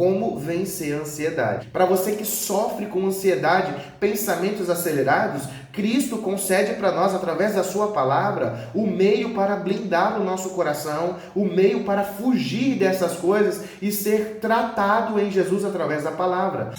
como vencer a ansiedade. Para você que sofre com ansiedade, pensamentos acelerados, Cristo concede para nós, através da sua palavra, o meio para blindar o nosso coração, o meio para fugir dessas coisas e ser tratado em Jesus através da palavra.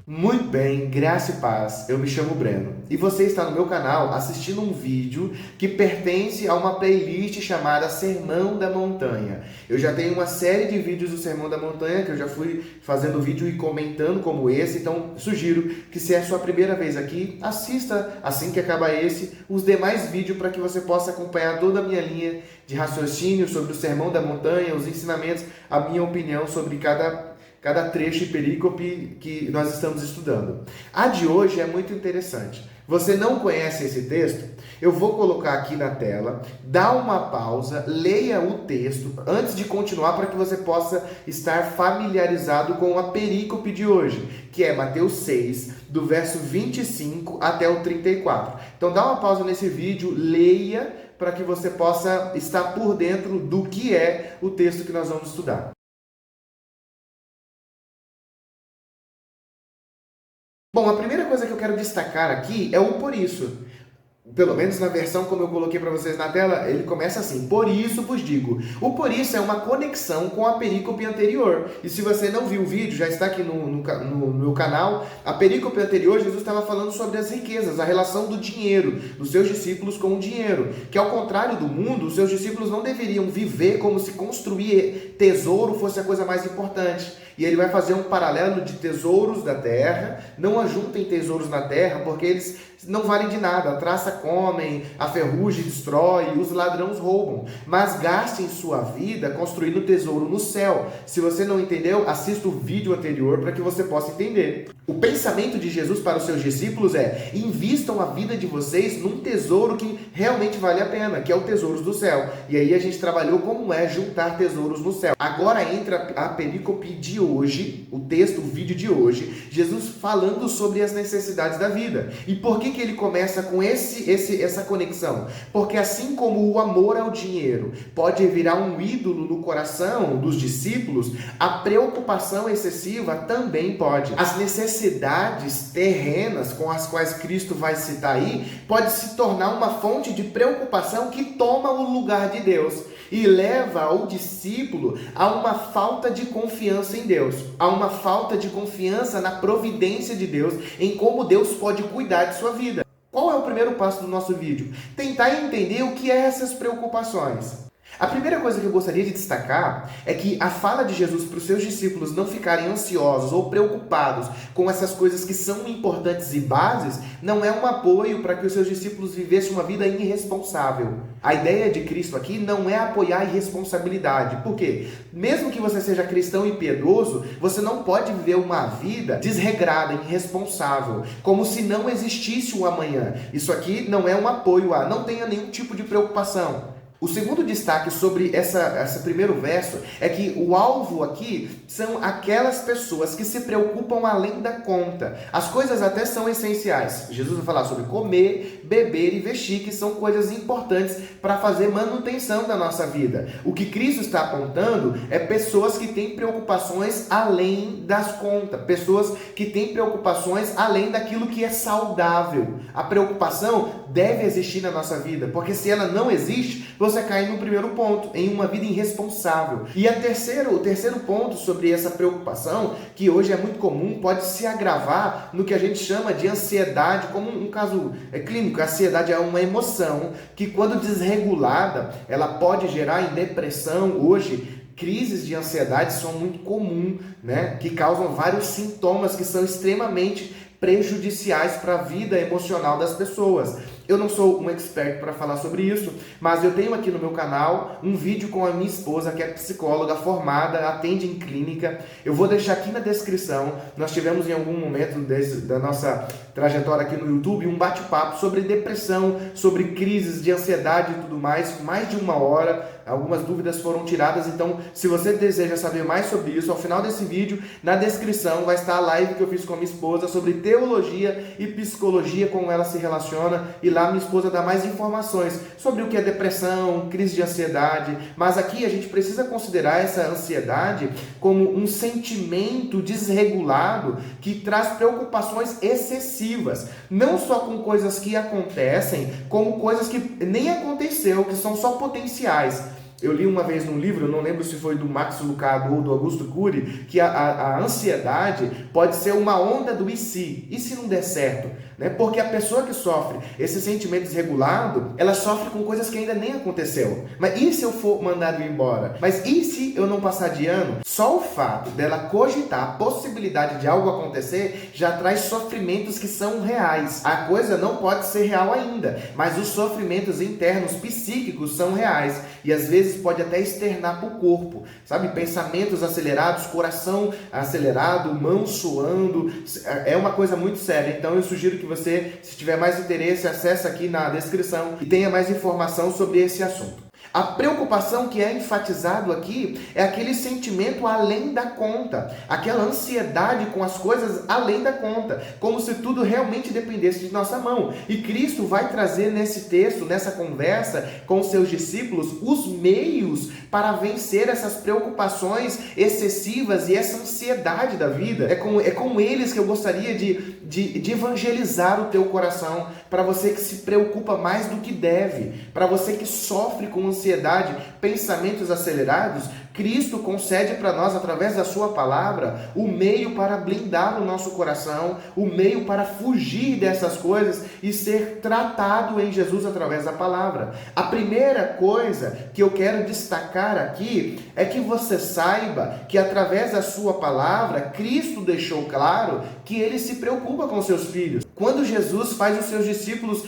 Muito bem, graça e paz, eu me chamo Breno e você está no meu canal assistindo um vídeo que pertence a uma playlist chamada Sermão da Montanha. Eu já tenho uma série de vídeos do Sermão da Montanha que eu já fui fazendo vídeo e comentando como esse, então sugiro que, se é a sua primeira vez aqui, assista assim que acabar esse, os demais vídeos para que você possa acompanhar toda a minha linha de raciocínio sobre o Sermão da Montanha, os ensinamentos, a minha opinião sobre cada trecho e perícope que nós estamos estudando. A de hoje é muito interessante. Você não conhece esse texto? Eu vou colocar aqui na tela, dá uma pausa, leia o texto antes de continuar para que você possa estar familiarizado com a perícope de hoje, que é Mateus 6, do verso 25 até o 34. Então dá uma pausa nesse vídeo, leia para que você possa estar por dentro do que é o texto que nós vamos estudar. Bom, a primeira coisa que eu quero destacar aqui é o por isso. Pelo menos na versão como eu coloquei para vocês na tela, ele começa assim: por isso vos digo. O por isso é uma conexão com a perícope anterior. E se você não viu o vídeo, já está aqui no meu canal. A perícope anterior, Jesus estava falando sobre as riquezas, a relação do dinheiro, dos seus discípulos com o dinheiro. Que ao contrário do mundo, os seus discípulos não deveriam viver como se construir tesouro fosse a coisa mais importante. E ele vai fazer um paralelo de tesouros da terra. Não ajuntem tesouros na terra, porque eles não valem de nada. A traça comem, a ferrugem destrói, os ladrões roubam. Mas gastem sua vida construindo tesouro no céu. Se você não entendeu, assista o vídeo anterior para que você possa entender. O pensamento de Jesus para os seus discípulos é: invistam a vida de vocês num tesouro que realmente vale a pena, que é o tesouro do céu. E aí a gente trabalhou como é juntar tesouros no céu. Agora entra a perícope de hoje, o texto, o vídeo de hoje, Jesus falando sobre as necessidades da vida. E por que ele começa com essa conexão? Porque assim como o amor ao dinheiro pode virar um ídolo no coração dos discípulos, a preocupação excessiva também pode. As necessidades terrenas com as quais Cristo vai citar aí, pode se tornar uma fonte de preocupação que toma o lugar de Deus e leva o discípulo a uma falta de confiança em Deus, a uma falta de confiança na providência de Deus, em como Deus pode cuidar de sua vida. Qual é o primeiro passo do nosso vídeo? Tentar entender o que é essas preocupações. A primeira coisa que eu gostaria de destacar é que a fala de Jesus para os seus discípulos não ficarem ansiosos ou preocupados com essas coisas que são importantes e bases, não é um apoio para que os seus discípulos vivessem uma vida irresponsável. A ideia de Cristo aqui não é apoiar a irresponsabilidade. Por quê? Mesmo que você seja cristão e piedoso, você não pode viver uma vida desregrada, irresponsável, como se não existisse um amanhã. Isso aqui não é um apoio a não tenha nenhum tipo de preocupação. O segundo destaque sobre esse primeiro verso é que o alvo aqui são aquelas pessoas que se preocupam além da conta. As coisas até são essenciais. Jesus vai falar sobre comer, beber e vestir, que são coisas importantes para fazer manutenção da nossa vida. O que Cristo está apontando é pessoas que têm preocupações além das contas, pessoas que têm preocupações além daquilo que é saudável. A preocupação deve existir na nossa vida, porque se ela não existe, você cai no primeiro ponto, em uma vida irresponsável. E o terceiro ponto sobre essa preocupação, que hoje é muito comum, pode se agravar no que a gente chama de ansiedade, como um caso clínico. A ansiedade é uma emoção que, quando desregulada, ela pode gerar em depressão. Hoje, crises de ansiedade são muito comuns, né? Que causam vários sintomas que são extremamente prejudiciais para a vida emocional das pessoas. Eu não sou um expert para falar sobre isso, mas eu tenho aqui no meu canal um vídeo com a minha esposa, que é psicóloga formada, atende em clínica. Eu vou deixar aqui na descrição. Nós tivemos em algum momento da nossa trajetória aqui no YouTube um bate-papo sobre depressão, sobre crises de ansiedade e tudo mais de 1 hora. algumas dúvidas foram tiradas. Então, se você deseja saber mais sobre isso, ao final desse vídeo, na descrição vai estar a live que eu fiz com a minha esposa sobre teologia e psicologia, como ela se relaciona, e lá minha esposa dá mais informações sobre o que é depressão, crise de ansiedade. Mas aqui a gente precisa considerar essa ansiedade como um sentimento desregulado que traz preocupações excessivas, não só com coisas que acontecem, como coisas que nem aconteceu, que são só potenciais. Eu li uma vez num livro, não lembro se foi do Max Lucado ou do Augusto Cury, que a ansiedade pode ser uma onda do e se não der certo? Né? Porque a pessoa que sofre esse sentimento desregulado, ela sofre com coisas que ainda nem aconteceu. Mas e se eu for mandado embora? Mas e se eu não passar de ano? Só o fato dela cogitar a possibilidade de algo acontecer já traz sofrimentos que são reais. A coisa não pode ser real ainda, mas os sofrimentos internos psíquicos são reais e às vezes pode até externar para o corpo, sabe? Pensamentos acelerados, coração acelerado, mão suando, é uma coisa muito séria. Então eu sugiro que você, se tiver mais interesse, acesse aqui na descrição e tenha mais informação sobre esse assunto. A preocupação que é enfatizado aqui é aquele sentimento além da conta, aquela ansiedade com as coisas além da conta, como se tudo realmente dependesse de nossa mão. E Cristo vai trazer nesse texto, nessa conversa com os seus discípulos, os meios para vencer essas preocupações excessivas e essa ansiedade da vida. É com eles que eu gostaria de evangelizar o teu coração, para você que se preocupa mais do que deve, para você que sofre com ansiedade, pensamentos acelerados. Cristo concede para nós, através da sua palavra, o meio para blindar o nosso coração, o meio para fugir dessas coisas e ser tratado em Jesus através da palavra. A primeira coisa que eu quero destacar aqui é que você saiba que através da sua palavra, Cristo deixou claro que ele se preocupa com seus filhos. Quando Jesus faz os seus discípulos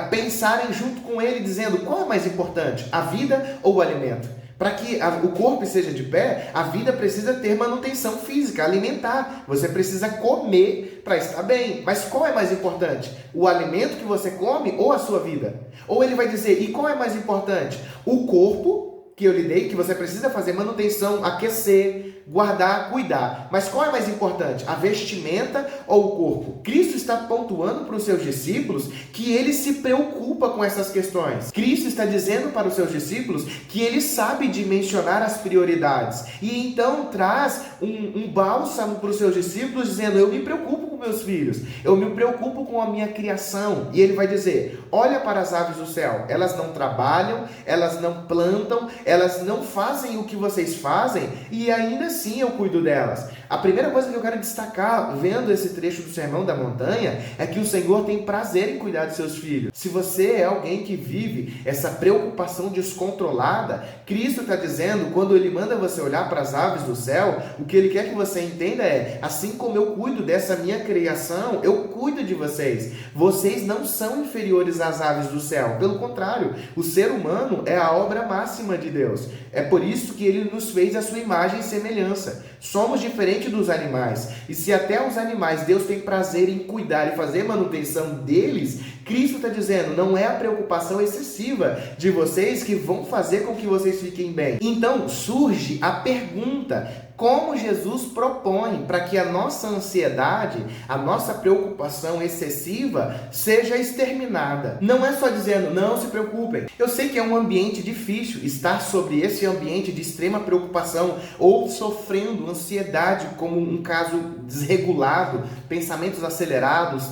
pensarem junto com ele, dizendo: qual é mais importante, a vida ou o alimento? Para que o corpo esteja de pé, a vida precisa ter manutenção física, alimentar. Você precisa comer para estar bem. Mas qual é mais importante? O alimento que você come ou a sua vida? Ou ele vai dizer: e qual é mais importante? O corpo que eu lhe dei, que você precisa fazer manutenção, aquecer, guardar, cuidar. Mas qual é mais importante? A vestimenta ou o corpo? Cristo está pontuando para os seus discípulos que ele se preocupa com essas questões. Cristo está dizendo para os seus discípulos que ele sabe dimensionar as prioridades. E então traz um bálsamo para os seus discípulos, dizendo: eu me preocupo com meus filhos, eu me preocupo com a minha criação. E ele vai dizer: olha para as aves do céu, elas não trabalham, elas não plantam, elas não fazem o que vocês fazem, e ainda assim eu cuido delas. A primeira coisa que eu quero destacar, vendo esse trecho do Sermão da Montanha, é que o Senhor tem prazer em cuidar de seus filhos. Se você é alguém que vive essa preocupação descontrolada, Cristo está dizendo, quando ele manda você olhar para as aves do céu, o que ele quer que você entenda é: assim como eu cuido dessa minha criação, eu cuido de vocês. Vocês não são inferiores às aves do céu. Pelo contrário, o ser humano é a obra máxima de Deus. É por isso que ele nos fez a sua imagem e semelhança. Somos diferentes dos animais. E se até os animais Deus tem prazer em cuidar e fazer manutenção deles, Cristo está dizendo: não é a preocupação excessiva de vocês que vão fazer com que vocês fiquem bem. Então surge a pergunta: como Jesus propõe para que a nossa ansiedade, a nossa preocupação excessiva seja exterminada? Não é só dizendo: não se preocupem. Eu sei que é um ambiente difícil estar sobre esse ambiente de extrema preocupação ou sofrendo ansiedade como um caso desregulado, pensamentos acelerados.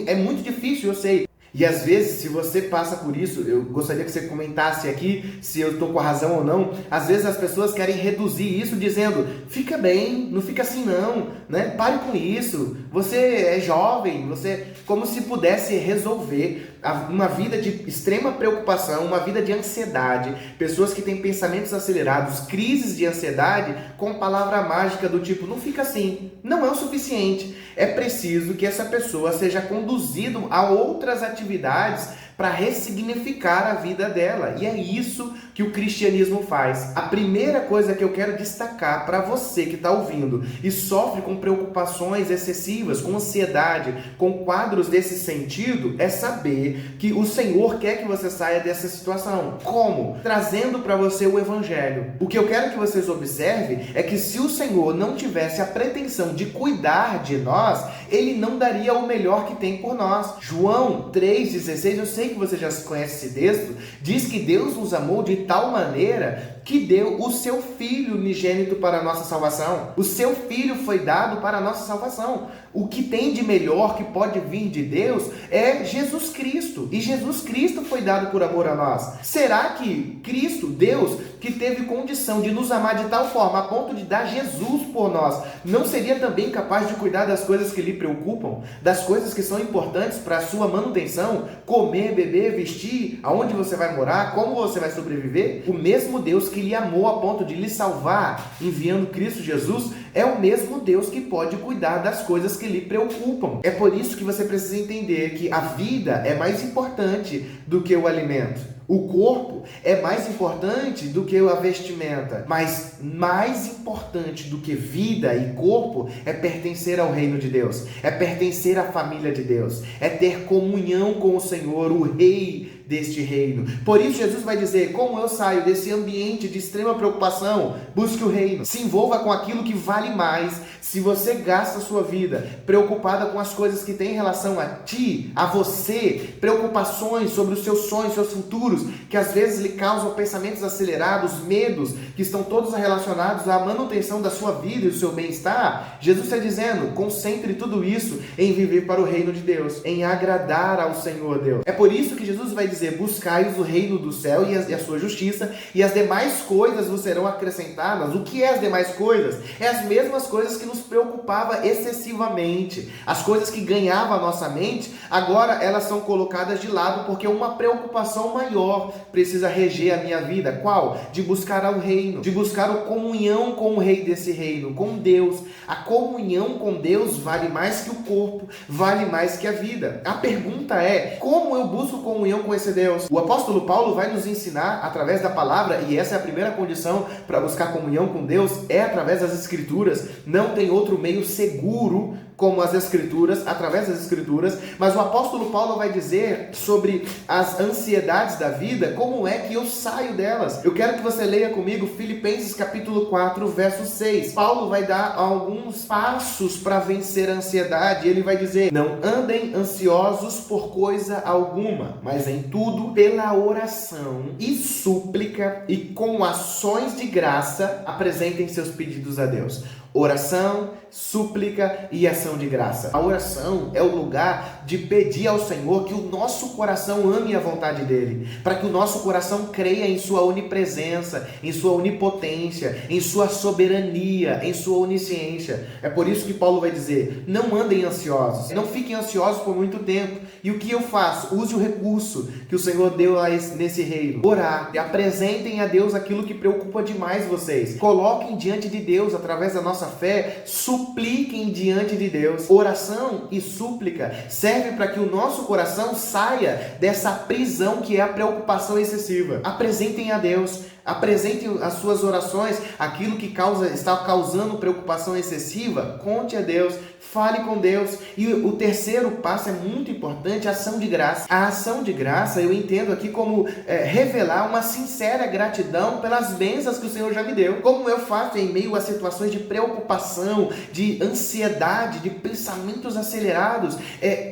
É muito difícil, eu sei. E às vezes, se você passa por isso, eu gostaria que você comentasse aqui se eu estou com a razão ou não. Às vezes as pessoas querem reduzir isso dizendo: fica bem, não fica assim não, né? Pare com isso, você é jovem, você... como se pudesse resolver uma vida de extrema preocupação, uma vida de ansiedade, pessoas que têm pensamentos acelerados, crises de ansiedade, com palavra mágica do tipo: não fica assim. Não é o suficiente. É preciso que essa pessoa seja conduzida a outras atividades para ressignificar a vida dela. E é isso que o cristianismo faz. A primeira coisa que eu quero destacar para você que está ouvindo e sofre com preocupações excessivas, com ansiedade, com quadros desse sentido, é saber que o Senhor quer que você saia dessa situação. Como? Trazendo para você o Evangelho. O que eu quero que vocês observem é que se o Senhor não tivesse a pretensão de cuidar de nós, Ele não daria o melhor que tem por nós. João 3,16, eu sei que você já conhece esse texto, diz que Deus nos amou de tal maneira que deu o seu Filho unigênito para a nossa salvação. O seu Filho foi dado para a nossa salvação. O que tem de melhor que pode vir de Deus é Jesus Cristo. E Jesus Cristo foi dado por amor a nós. Será que Cristo, Deus, que teve condição de nos amar de tal forma a ponto de dar Jesus por nós, não seria também capaz de cuidar das coisas que lhe preocupam? Das coisas que são importantes para a sua manutenção? Comer, beber, vestir, aonde você vai morar, como você vai sobreviver? O mesmo Deus que lhe amou a ponto de lhe salvar, enviando Cristo Jesus, é o mesmo Deus que pode cuidar das coisas que lhe preocupam. É por isso que você precisa entender que a vida é mais importante do que o alimento. O corpo é mais importante do que a vestimenta, mas mais importante do que vida e corpo é pertencer ao reino de Deus, é pertencer à família de Deus, é ter comunhão com o Senhor, o Rei deste reino. Por isso Jesus vai dizer: como eu saio desse ambiente de extrema preocupação, busque o reino, se envolva com aquilo que vale mais. Se você gasta a sua vida preocupada com as coisas que têm relação a ti, a você, preocupações sobre os seus sonhos, seus futuros, que às vezes lhe causam pensamentos acelerados, medos, que estão todos relacionados à manutenção da sua vida e do seu bem-estar, Jesus está dizendo: concentre tudo isso em viver para o reino de Deus, em agradar ao Senhor Deus. É por isso que Jesus vai dizer: buscai-os o reino do céu e a sua justiça, e as demais coisas vos serão acrescentadas. O que é as demais coisas? É as mesmas coisas que nos preocupava excessivamente. As coisas que ganhavam a nossa mente, agora elas são colocadas de lado, porque uma preocupação maior precisa reger a minha vida. Qual? De buscar ao reino, de buscar a comunhão com o rei desse reino, com Deus. A comunhão com Deus vale mais que o corpo, vale mais que a vida. A pergunta é: como eu busco comunhão com esse Deus? O apóstolo Paulo vai nos ensinar através da palavra, e essa é a primeira condição para buscar comunhão com Deus, é através das Escrituras. Não tem outro meio seguro como as Escrituras, através das Escrituras. Mas o apóstolo Paulo vai dizer sobre as ansiedades da vida, como é que eu saio delas. Eu quero que você leia comigo Filipenses capítulo 4, verso 6. Paulo vai dar alguns passos para vencer a ansiedade. Ele vai dizer: não andem ansiosos por coisa alguma, mas em tudo, pela oração e súplica e com ações de graça, apresentem seus pedidos a Deus. Oração, súplica e ação de graça. A oração é o lugar de pedir ao Senhor que o nosso coração ame a vontade dele, para que o nosso coração creia em sua onipresença, em sua onipotência, em sua soberania, em sua onisciência. É por isso que Paulo vai dizer: não andem ansiosos, não fiquem ansiosos por muito tempo. E o que eu faço? Use o recurso que o Senhor deu nesse reino. Orar, apresentem a Deus aquilo que preocupa demais vocês. Coloquem diante de Deus, através da nossa fé, supliquem diante de Deus. Oração e súplica servem para que o nosso coração saia dessa prisão que é a preocupação excessiva. Apresentem a Deus, apresentem as suas orações, aquilo que está causando preocupação excessiva, conte a Deus, fale com Deus. E o terceiro passo é muito importante: a ação de graça. A ação de graça eu entendo aqui como revelar uma sincera gratidão pelas bênçãos que o Senhor já me deu. Como eu faço em meio a situações de preocupação, de ansiedade, de pensamentos acelerados?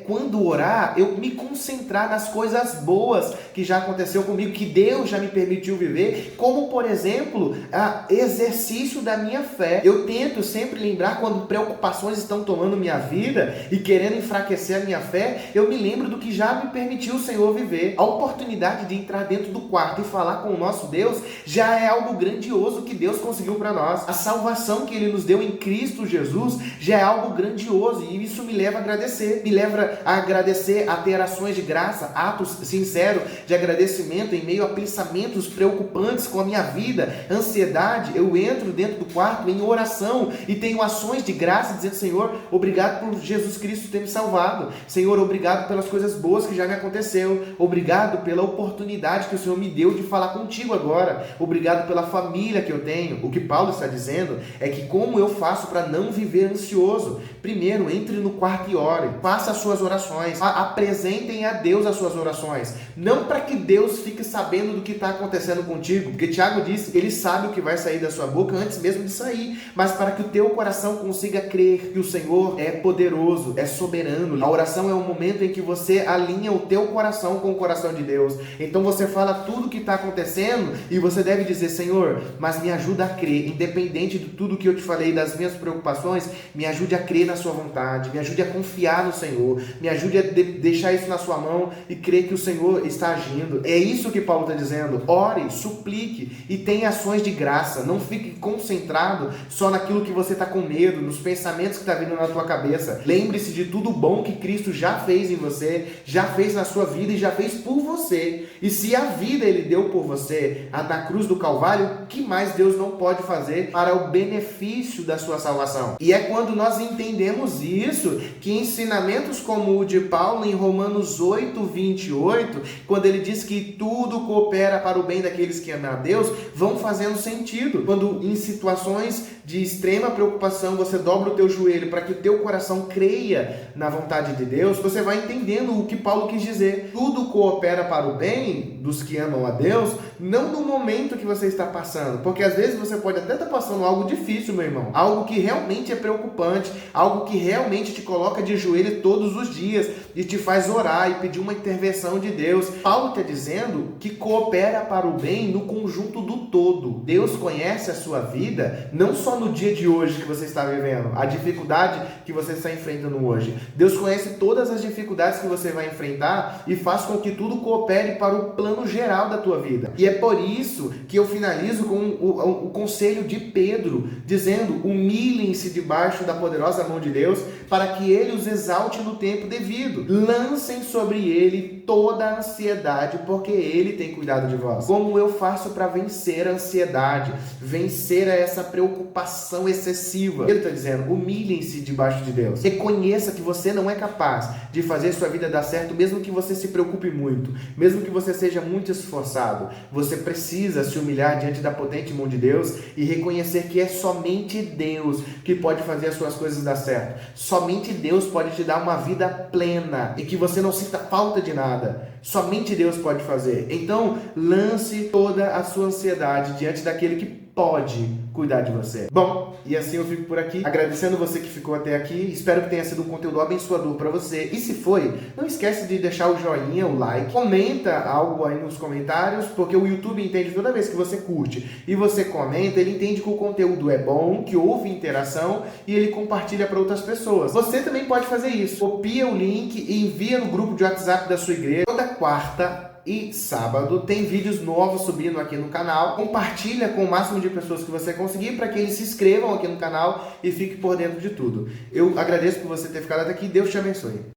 Quando orar, eu me concentrar nas coisas boas que já aconteceu comigo, que Deus já me permitiu viver, como por exemplo, exercício da minha fé. Eu tento sempre lembrar, quando preocupações estão tomando minha vida e querendo enfraquecer a minha fé, eu me lembro do que já me permitiu o Senhor viver. A oportunidade de entrar dentro do quarto e falar com o nosso Deus já é algo grandioso que Deus conseguiu para nós. A salvação que Ele nos deu deu em Cristo Jesus já é algo grandioso, e isso me leva a agradecer, a ter ações de graça, atos sinceros de agradecimento em meio a pensamentos preocupantes com a minha vida, ansiedade. Eu entro dentro do quarto em oração e tenho ações de graça dizendo: Senhor, obrigado por Jesus Cristo ter me salvado, Senhor, obrigado pelas coisas boas que já me aconteceu, obrigado pela oportunidade que o Senhor me deu de falar contigo agora, obrigado pela família que eu tenho. O que Paulo está dizendo é que como eu faço para não viver ansioso? Primeiro, entre no quarto e ore, faça as suas orações, apresentem a Deus as suas orações, não para que Deus fique sabendo do que está acontecendo contigo, porque Tiago disse que ele sabe o que vai sair da sua boca antes mesmo de sair, mas para que o teu coração consiga crer que o Senhor é poderoso, é soberano. A oração é o momento em que você alinha o teu coração com o coração de Deus. Então você fala tudo o que está acontecendo e você deve dizer: Senhor, mas me ajuda a crer, independente de tudo que eu te falei, das minhas preocupações, me ajude a crer na sua vontade, me ajude a confiar no Senhor, me ajude a deixar isso na sua mão e crer que o Senhor está agindo. É isso que Paulo está dizendo. Ore, suplique e tenha ações de graça. Não fique concentrado só naquilo que você está com medo, nos pensamentos que está vindo na tua cabeça. Lembre-se de tudo bom que Cristo já fez em você, já fez na sua vida e já fez por você. E se a vida Ele deu por você na cruz do Calvário, o que mais Deus não pode fazer para o benefício da sua salvação? E é quando nós entendemos isso que ensinamentos como o de Paulo em Romanos 8:28, quando ele diz que tudo coopera para o bem daqueles que amam a Deus, vão fazendo sentido. Quando em situações de extrema preocupação você dobra o teu joelho para que o teu coração creia na vontade de Deus, você vai entendendo o que Paulo quis dizer. Tudo coopera para o bem dos que amam a Deus, não no momento que você está passando, porque às vezes você pode até estar passando algo difícil, meu irmão, algo que realmente é preocupante, algo que realmente te coloca de joelho todos os dias e te faz orar e pedir uma intervenção de Deus. Paulo está dizendo que coopera para o bem no conjunto do todo. Deus conhece a sua vida, não só no dia de hoje que você está vivendo, a dificuldade que você está enfrentando hoje. Deus conhece todas as dificuldades que você vai enfrentar e faz com que tudo coopere para o plano geral da tua vida. E é por isso que eu finalizo com o conselho de Pedro, dizendo: humilhem-se debaixo da poderosa mão de Deus, para que Ele os exalte no tempo devido. Lancem sobre Ele toda a ansiedade, porque Ele tem cuidado de vós. Como eu faço para vencer a ansiedade, vencer essa preocupação excessiva? Ele está dizendo: humilhem-se debaixo de Deus. Reconheça que você não é capaz de fazer sua vida dar certo, mesmo que você se preocupe muito, mesmo que você seja muito esforçado. Você precisa se humilhar diante da potente mão de Deus e reconhecer que é somente Deus que pode fazer as suas coisas dar certo. Somente Deus pode te dar uma vida plena e que você não sinta falta de nada. Somente Deus pode fazer. Então, lance toda a sua ansiedade diante daquele que pode cuidar de você. Bom, e assim eu fico por aqui, agradecendo você que ficou até aqui. Espero que tenha sido um conteúdo abençoador para você. E se foi, não esquece de deixar o joinha, o like. Comenta algo aí nos comentários, porque o YouTube entende toda vez que você curte e você comenta, ele entende que o conteúdo é bom, que houve interação e ele compartilha para outras pessoas. Você também pode fazer isso. Copia o link e envia no grupo de WhatsApp da sua igreja. Toda quarta e sábado tem vídeos novos subindo aqui no canal. Compartilha com o máximo de pessoas que você conseguir para que eles se inscrevam aqui no canal e fiquem por dentro de tudo. Eu agradeço por você ter ficado até aqui. Deus te abençoe.